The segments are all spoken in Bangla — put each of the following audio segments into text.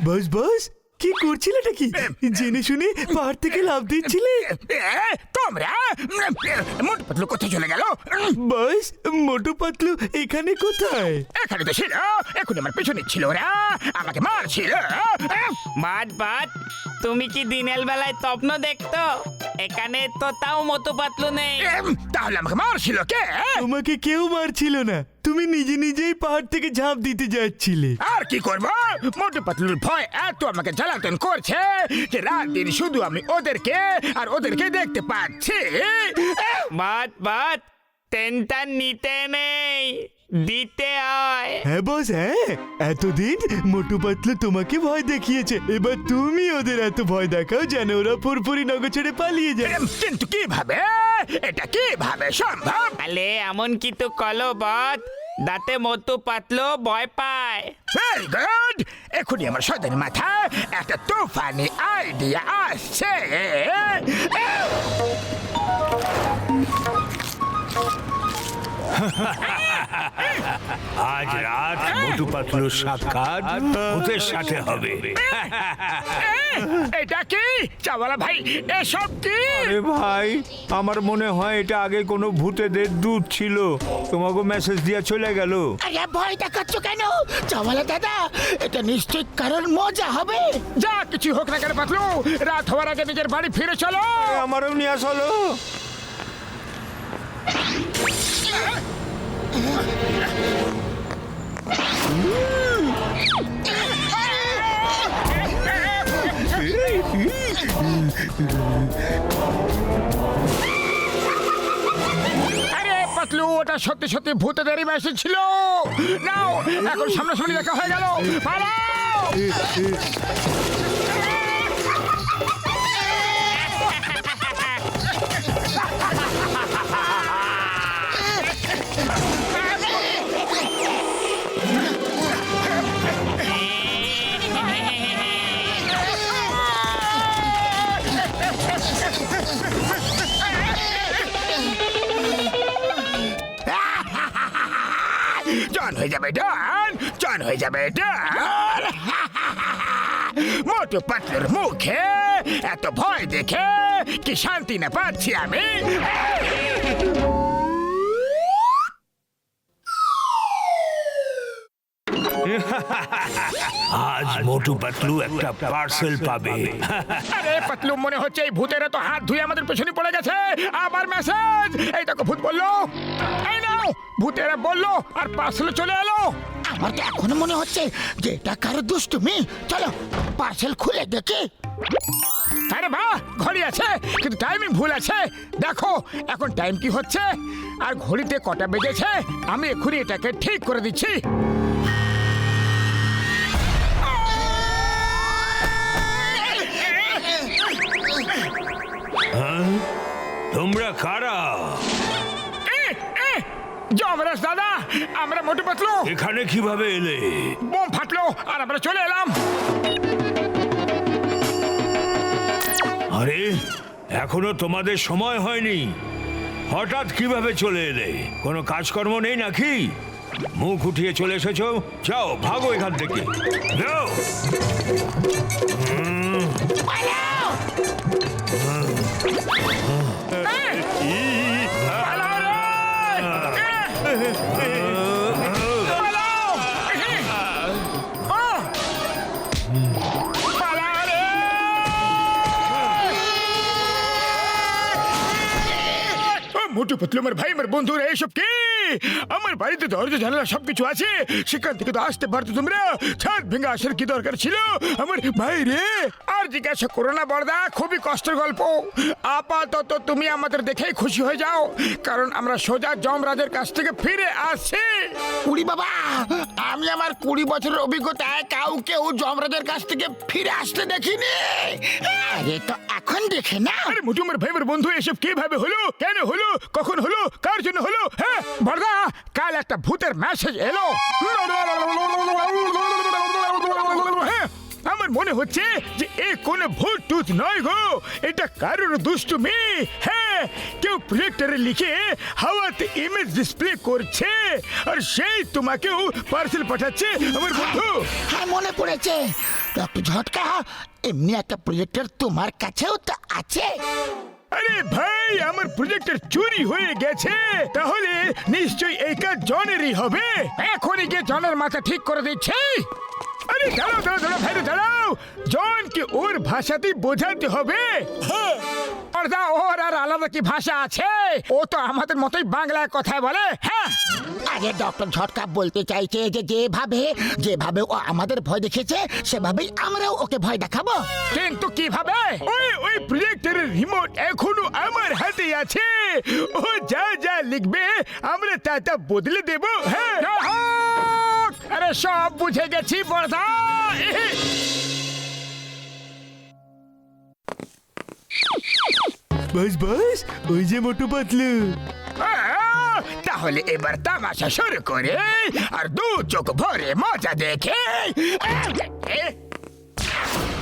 বস বস, কি করছিলেটা কি? জেনে শুনে পাহাড় থেকে লাফ দিচ্ছিলে? তোমরা মোটু পাতলু কোথায় চলে গেল? বস, মোটু পাতলু এখানে কোথায়? এখানে তো ছিল, এখন আমার পেছনে ছিল, ওরা আমাকে মারছিল। বাদ বাদ, তুমি কি দিনের বেলায় স্বপ্ন দেখতো? এখানে তো তাও মতো পাতলু নেই। তাহলে আমাকে মারছিল কে? তোমাকে কেউ মারছিল না, তুমি নিজে নিজেই পাহাড় থেকে ঝাঁপ দিতে যাচ্ছিলে। আর কি করবো, মোটু পাতলুর ভয় এত আমাকে জ্বালাতন করছে যে রাত দিন শুধু আমি ওদেরকে দেখতে পাচ্ছি। বাদ বাদ, টেনশন নিতে নেই, দিতে হয়। হ্যাঁ বস, হ্যাঁ, এতদিন মোটু পাতলু তোমাকে ভয় দেখিয়েছে, এবার তুমি ওদের এত ভয় দেখাও যেন ওরা পুরপুরি নগর ছেড়ে পালিয়ে যায়। কিন্তু কিভাবে, এটা কিভাবে সম্ভব? তাহলে এমন কিছু কলো বদ, দাঁতে মতো পাতলো ভয় পায়। ভেরি গুড, এখনই আমার সদের মাথায় একটা তুফানি আইডিয়া আসছে। আজ রাত মোটু পাতলুর সাক্ষাৎ ভূতের সাথে হবে। এটা কি চাওয়ালা ভাই, এসব কি? আরে ভাই, আমার মনে হয় এটা আগে কোনো ভূতেদের দূত ছিল, তোমাকে মেসেজ দিয়ে চলে গেল। আরে ভয় দেখাচ্ছ কেন চাওয়ালা দাদা? এটা নিশ্চয়ই কারণ মজা হবে। যা কিছু হোক না কেন পাতলু, রাত হওয়ার আগে নিজের বাড়ি ফিরে চলো। আমারও নিয়ে আসলো। আরে পাতলু, ওটা সত্যি সত্যি ভূতেদেরই মেসেজ ছিল। নাও, এখন সামনাসামনি দেখা হয়ে গেল, পালাও। জন হয়ে যাবে ডন, জন হয়ে যাবে ডন। মোটু পাতলুর মুখে এত ভয় দেখে কি শান্তি না পাচ্ছি আমি। আজ মোটু পাতলু একটা পার্সেল পাবে। আরে পাতলু, মনে হচ্ছে এই ভূতেরা তো হাত ধুয়ে আমাদের পেছনে পড়ে গেছে। আবার মেসেজ, এই দেখো ভূত বললো, এই নাও। ভূতেরা বললো আর পার্সেল চলে এলো। আমার তো এখনো মনে হচ্ছে যে এটা কারো দুষ্টুমি। চলো পার্সেল খুলে দেখি। আরে বাহ, ঘড়ি আছে কিন্তু টাইমিং ভুল আছে। দেখো এখন টাইম কি হচ্ছে আর ঘড়িতে কটা বেজেছে। আমি এক্ষুনি এটাকে ঠিক করে দিচ্ছি। তোমরা কারা? যমরাজ দাদা, আমরা মোটু পাতলু। এখানে কিভাবে এলে? বোম ফাটলো আর আমরা চলে এলাম। আরে, এখনো তোমাদের সময় হয়নি, হঠাৎ কিভাবে চলে এলে? কোনো কাজকর্ম নেই নাকি? মুখ উঠিয়ে চলে এসেছো, যাও ভাগো এখান থেকে, যাও। মোটু পাতলু, আমার ভাই, আমার বন্ধুরা, এইসব কি? আমার বাড়িতে দরজা জানালা সবকিছু আছে, সেখান থেকে তো আসতে পারতো তোমরা। ছাদ ভেঙে আসার কি দরকার ছিল আমার ভাই রে? আর জিজ্ঞাসা করো না বড়দা, খুবই কষ্টের গল্প। আপাতত তুমি আমাদের দেখেই খুশি হয়ে যাও, কারণ আমরা সোজা যমরাজের কাছ থেকে ফিরে আসছি। কুড়ি বাবা, আমি আমার 20 বছরের অভিজ্ঞতায় কাউকেও যমরাজের কাছ থেকে ফিরে আসতে দেখিনি। আরে তো এখন দেখে না। আরে মোটু, আমার ভাই, আমার বন্ধু, এসব কিভাবে হলো, কেন হলো, কখন হলো, কার জন্য হলো? হ্যাঁ বড়দা, কাল একটা ভূতের মেসেজ এলো। হ্যাঁ, আমার মনে হচ্ছে যে এ কোন ভূত টুত ভূত নয় গো, এটা কারোর দুষ্টুমি। হ্যাঁ, কেউ প্রজেক্টরে লিখে হাওয়াতে ইমেজ ডিসপ্লে করছে, আর সেই তোমাকেও পার্সেল পাঠাচ্ছে আমার বন্ধু। হ্যাঁ, মনে পড়েছে ডক্টর ঝটকা, এমনি একটা প্রজেক্টর তোমার কাছেও তো আছে। আরে ভাই, আমার প্রজেক্টর চুরি হয়ে গেছে, তাহলে নিশ্চয়ই এই কাজ জনেরই হবে। এখনই গিয়ে জনের মাথা ঠিক করে দিচ্ছি। আরে দাঁড়াও দাঁড়াও দাঁড়াও ভাই, দাঁড়াও। জনকে ওর ভাষাতেই বোঝাতে হবে। পর্দা, ওর আর আলাদা কি ভাষা আছে? ও তো আমাদের মতোই বাংলায় কথা বলে। হ্যাঁ, আগে ডক্টর ঝটকা বলতে চাইছে যে যেভাবে ও আমাদের ভয় দেখেছে সেভাবেই আমরাও ওকে ভয় দেখাবো। কিন্তু কিভাবে? ওই প্রজেক্টরের রিমোট এখনো আমার হাতে আছে। ও যা যা লিখবে আমরা তা বদলে দেব। হ্যাঁ, আরে সব বুঝে গেছি পর্দা। বাস বাস, ওই যে মোটু পাতলু। তাহলে এবার তামাশা শুরু করে আর দু চোখ ভরে মজা দেখে।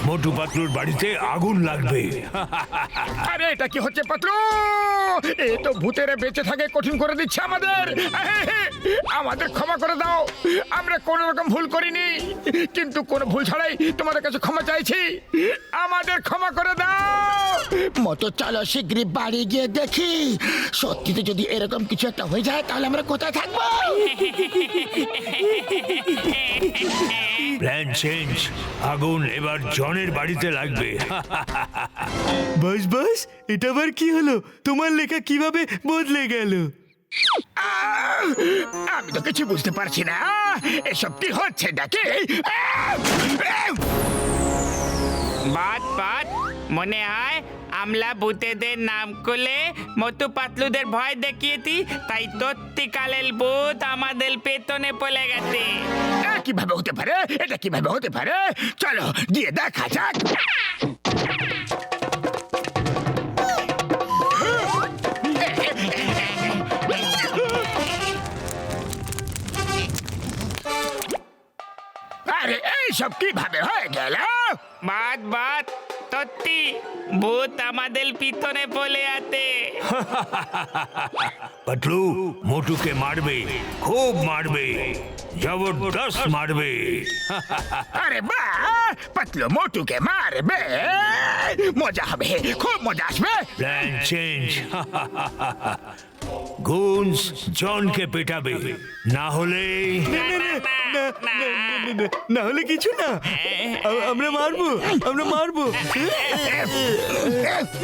মোটু পাতলুর বাড়িতে আগুন লাগবে। আরে এটা কি হচ্ছে পাতলু? এ তো ভূতেরা বেঁচে থাকে কঠিন করে দিচ্ছে আমাদের। আমাদের ক্ষমা করে দাও, আমরা কোন রকম ভুল করিনি, কিন্তু কোনো ভুল ছাড়াই তোমাদের কাছে ক্ষমা চাইছি। আমাদের ক্ষমা করে দাও। মতো চলো শিগগিরই বাড়ি গিয়ে দেখি, সত্যিতে যদি এরকম কিছু একটা হয়ে যায় তাহলে আমরা কোথায় থাকবো। প্ল্যান চেঞ্জ, আগুন এবার জনের বাড়িতে লাগবে। বাস বাস, এটা আবার কি হলো? তোমার লেখা কিভাবে বদলে গেল? আমি তো কিছু বুঝতে পারছি না, এসব কি হচ্ছে নাকি? বাত মনে হয় আমলা ভূতেদের নাম করলে মোটু পাতলুদের ভয় দেখিয়েছি, তাই সত্যিকালের ভূত আমাদের পেতনে পড়ে গেছে। কিভাবে হতে পারে? এটা কিভাবে হতে পারে? চলো গিয়ে দেখা যাক। আরে এইসব কিভাবে হয়ে গেল? বাত সত্যি ভূত আমাদের পিছনে পড়ে আছে। পাতলু মোটুকে মারবে, খুব মারবে, জবরদস্ত মারবে। আরে বাহ, পাতলু মোটুকে মারবে, মজা হবে, খুব মজা আসবে। প্ল্যান চেঞ্জ, গুনস জনকে পেটাবে, না হলে না হলে কিছু না, আমরা মারবো।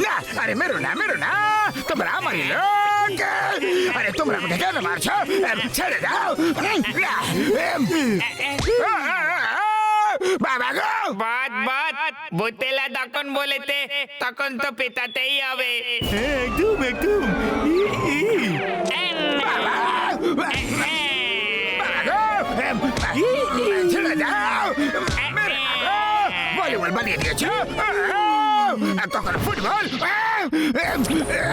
না, আরে মেরো না, তোমরা আমারই লোক। আরে তোমরা আমাকে কেন মারছো? ছেড়ে দাও। বাবা গো, বাত ভূতেলা তখন বলেছে তখন তো পেটাতেই হবে। হ্যাঁ, একদম। বাবা গো, ছেড়ে দাও। ভলিবল বানিয়ে দিয়েছো, তখন ফুটবল।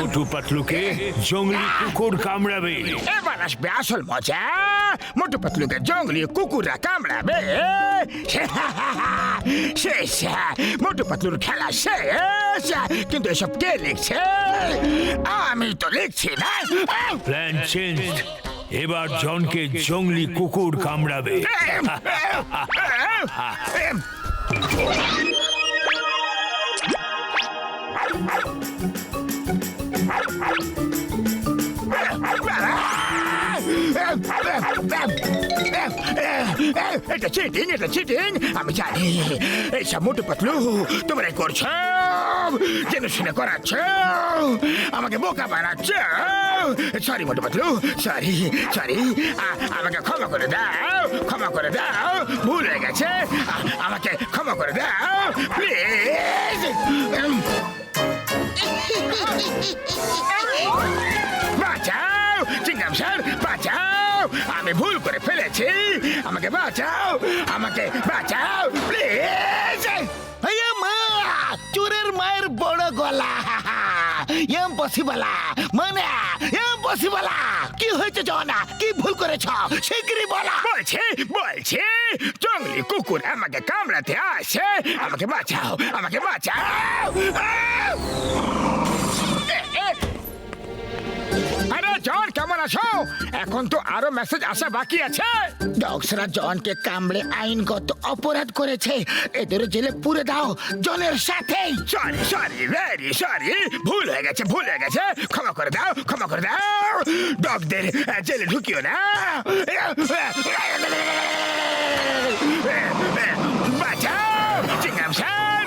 মোটু পাতলুকে জঙ্গলি কুকুর কামড়াবে। এবার আসবে আসল মজা, মোটু পাতলুকে জঙ্গলি কুকুররা কামড়াবে। শেষ, মোটু পাতলুর খেলা শেষ। কিন্তু এসব কে লিখছে? আমি তো লিখছি না। প্ল্যান চেঞ্জ, এবার জনকে জঙ্গলি কুকুর কামড়াবে। এটা চিটিং, আমি জানি। এইসব মোটু পাতলু তোমরা করছো, জেনে শুনে করাচ্ছ, আমাকে বোকা বানাচ্ছ। Sorry Motu Patlu, sorry. আমাকে ক্ষমা করে দাও, ভুল হয়ে গেছে, আমাকে ক্ষমা করে দাও প্লিজ। বাঁচাও চিংগাম স্যার, বাঁচাও, আমি ভুল করে ফেলেছি, আমাকে বাঁচাও প্লিজ। মা, চোরের মায়ের বড় গলা, ইম্পসিবল মানে ইম্পসিবল। কি হয়েছে জনা, কি ভুল করেছ শিগগিরই বলা। বলছি বলছি জঙ্গলি কুকুর আমাকে কামড়াতে আসে, আমাকে বাঁচাও, আমাকে বাঁচাও। আরে জন, কেমন আছো? এখন তো আরো মেসেজ আসা বাকি আছে। ডগসরা জনকে কামড়ে আইনগত অপরাধ করেছে, এদের জেলে পুরে দাও জনের সাথেই। সরি সরি ভেরি সরি, ভুল হয়ে গেছে, ভুল হয়ে গেছে, ক্ষমা করে দাও, ক্ষমা করে দাও। ডগদের জেলে ঢুকিও না। বাঁচাও চিংগাম স্যার।